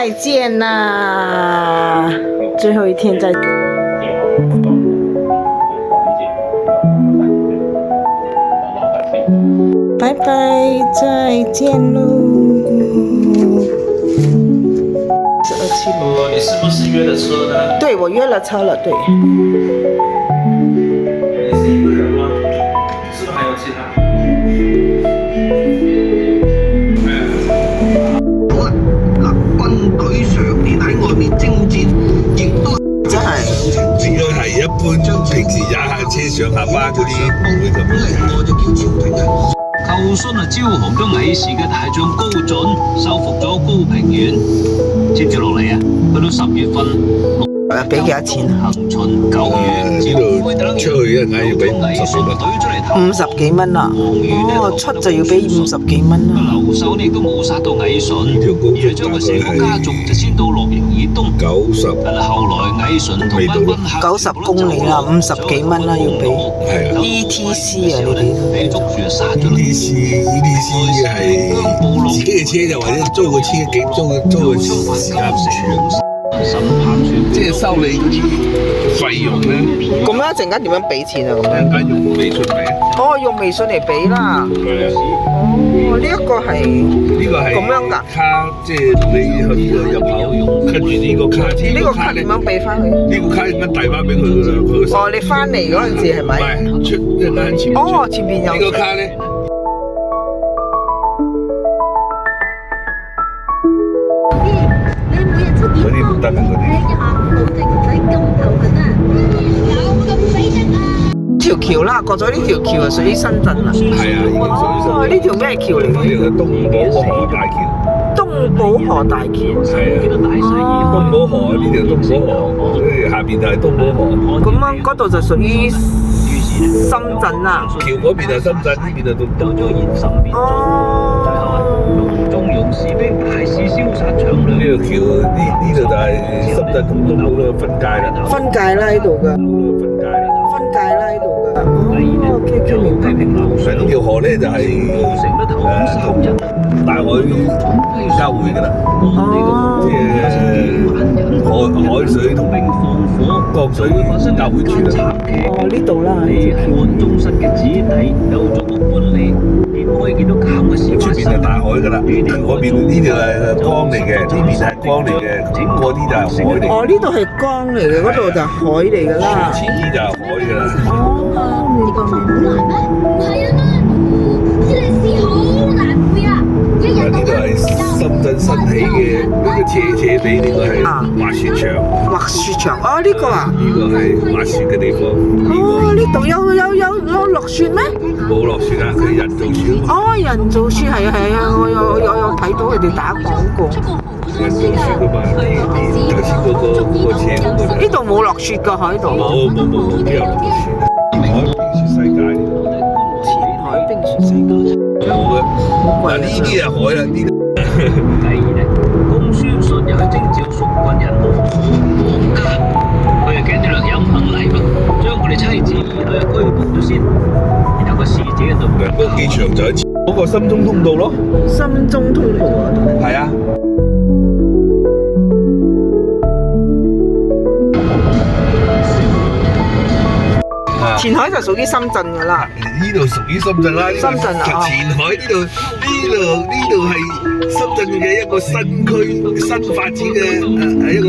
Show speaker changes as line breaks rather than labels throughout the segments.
再见啦！最後一天再。拜拜，再見嘍。
你是不是約了車呢？
對，我約了車了，對。
你是一個人嗎？是不是還有其他？
好啊，嗱，軍隊常年喺外面征戰，亦都
真係
應該係一般平時踩下車上下班嗰啲唔會咁樣。
另外就叫朝廷啊。
舊孫啊，招降咗魏氏嘅大將高準，收復咗高平原。接住落嚟啊，去到10月份，
俾幾多錢啊
行巡9月，
呢度出去一陣間要俾50幾蚊。
50幾蚊啊！哦，出就要俾50幾蚊啦。
劉秀呢亦都冇殺到魏純，而將佢成個家族就遷到洛陽以東。
90，
但係後來魏純同班賓客
90公里啦，50幾蚊啦要俾。
係啊
ETC 啊，你哋
俾捉住就殺咗啦。
ETC 係自己嘅車，又或者租個車租個時間唔長，即係收你嗰啲費用咧。
咁樣一陣間點樣俾錢啊？咁
陣
樣？
間用微信俾。
哦，用微信嚟俾啦。
係啊。
哦，呢一個係
呢個係
咁樣㗎
卡，即係你去入口，跟住呢個卡，
呢個卡點樣俾翻佢？
呢個卡應該遞翻俾佢㗎啦。佢
哦，你翻嚟嗰陣時係咪？
唔係出一陣間前面出。
哦，前邊有
呢個卡咧。
你每日7點
嗰啲唔得㗎嗰啲。
你一下午路程唔使咁頭痕啊！有咁死得啊！
條橋啦，過咗呢條橋就屬於深圳啦。
係啊，已經屬於
哦，呢條咩橋嚟
呢
嘅？
條係東寶河大橋。
東寶河大橋。
係啊，東寶河呢條東寶河，跟住下邊就係東寶河。
咁樣嗰度就屬於深圳啦。
橋嗰邊係深圳，呢邊就東寶。
忠勇士兵大肆燒殺搶
呢
掠。
條橋呢度就係深圳同東寶嘅分界啦。
分界啦喺度㗎，
分界啦。
分界啦喺度㗎。哦，OK，明白。
係呢條河咧就係同大海交匯㗎啦。
哦。
即係海水同江水交匯處啦。
哦，呢度啦，呢條橋。
漢宗室嘅子弟有咗個官吏，點可以見到咁嘅事
出
發生？
邊係大海㗎啦，嗰邊呢條係江嚟嘅，呢邊係江嚟嘅，嗰啲就係海嚟。
哦，呢度係江嚟嘅，嗰度就係海嚟㗎啦。
前啲就係海㗎啦。
哦，明白明白。
好難咩？唔係啊嘛，呢件事好難背啊！一日
呢度係深圳新起嘅呢個斜斜地，呢個係滑雪場。
滑雪場，哦呢個啊。
呢個係滑雪嘅地方。
哦，呢度有落雪咩？
冇落雪啊，佢人造雪。
哦，人造雪係啊係啊，我有睇到佢哋打廣告。
人造雪㗎嘛，你頭先嗰個斜嗰個。
呢度冇落雪㗎喺度。
冇，邊有落雪啊？冰雪世界呢度。
前海冰雪世界。
有嘅。嗱呢啲係海啦，呢度。
第二呢，公孫述又去徵召蜀郡人王家，佢又驚啲掠友唔肯嚟噃，將佢哋妻子兒女拘捕咗先，然後個使者就
嗰個機場就喺嗰個深中通道咯。
深中通道啊。
係啊。
前海就屬於深圳㗎啦。
呢度屬於深圳啦。
深圳啊。
前海呢度係深圳嘅一個新區新發展嘅係一個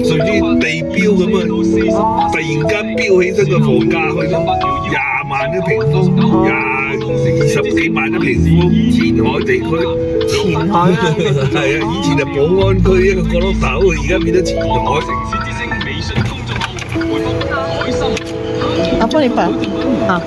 屬於地標咁啊！突然間飆起身個房價去到20萬一平方，20幾萬一平方，前海地區。
前海啊。
係啊，以前係寶安區一個角落頭，而家變咗前海。
我幫你辦啊。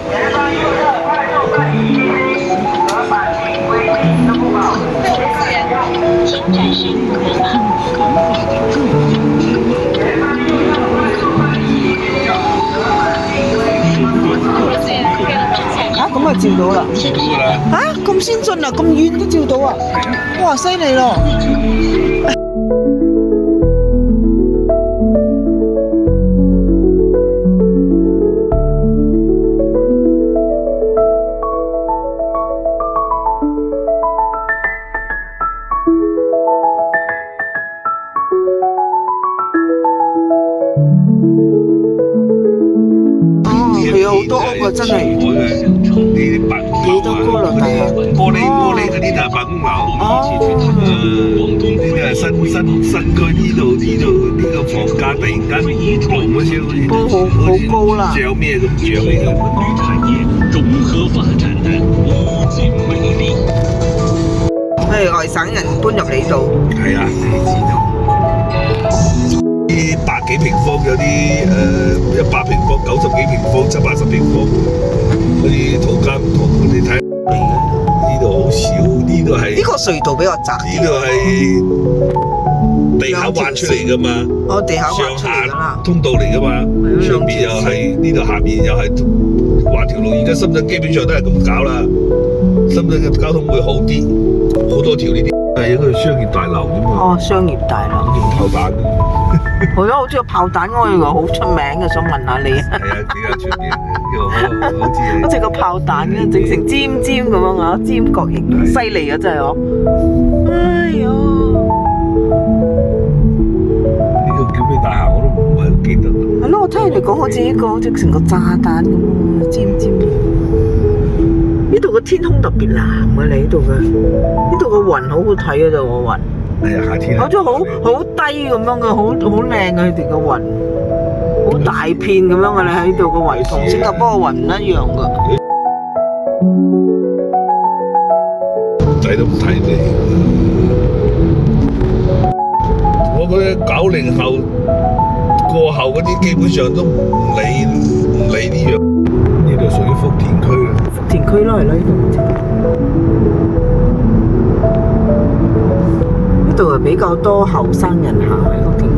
啊，咁啊照到啦。
照到㗎啦。
嚇，咁先進啊，咁遠都照到啊！哇，犀利咯！真係
我嘅呢啲辦公樓
幾多高樓大廈
玻璃嗰啲就係辦公樓。呢啲係新區呢個房價突然間浪嗰超，
都好高啦。
漲咩咁漲嚟㗎？
產業融合發展的無盡魅力。
佢哋外省人搬入嚟度，
係啊，啲百幾平方有啲100平方、90幾平方、70-80平方嗰啲土間堂，你睇呢度好少，呢度係
呢個隧道比較窄啲。
呢度係地下挖出嚟噶嘛，
哦，地下挖
上
出嚟㗎啦
下。通道嚟噶嘛，
係
上邊又係呢度，下邊又係畫條路。而家深圳基本上都係咁搞啦，深圳嘅交通會好啲，好多條呢啲係一個商業大樓啫嘛，
哦，商業大樓。
好似炮彈。
係啊，好似個炮彈，我以為好出名嘅，想問下你。
係啊，比較出名，好似
好似個炮彈咁，整成尖尖咁樣啊，尖角形，犀利啊真係哦。哎呀，
呢個叫咩大廈我都唔係好記得。
係咯，我聽人哋講好似呢個好似成個炸彈咁啊，尖尖嘅。呢度個天空特別藍嘅，你呢度嘅，呢度個雲好好睇啊，就個雲。
係啊，夏天
好似好低咁樣嘅，好靚嘅佢哋嘅雲，好大片咁樣嘅，你喺度個雲同新加坡嘅雲唔一樣嘅。
仔都唔睇你。我覺得90後過後嗰啲基本上都唔理呢樣，呢度屬於福田區啦。
福田區咯，係咯，呢度。呢度係比較多後生人行喺福田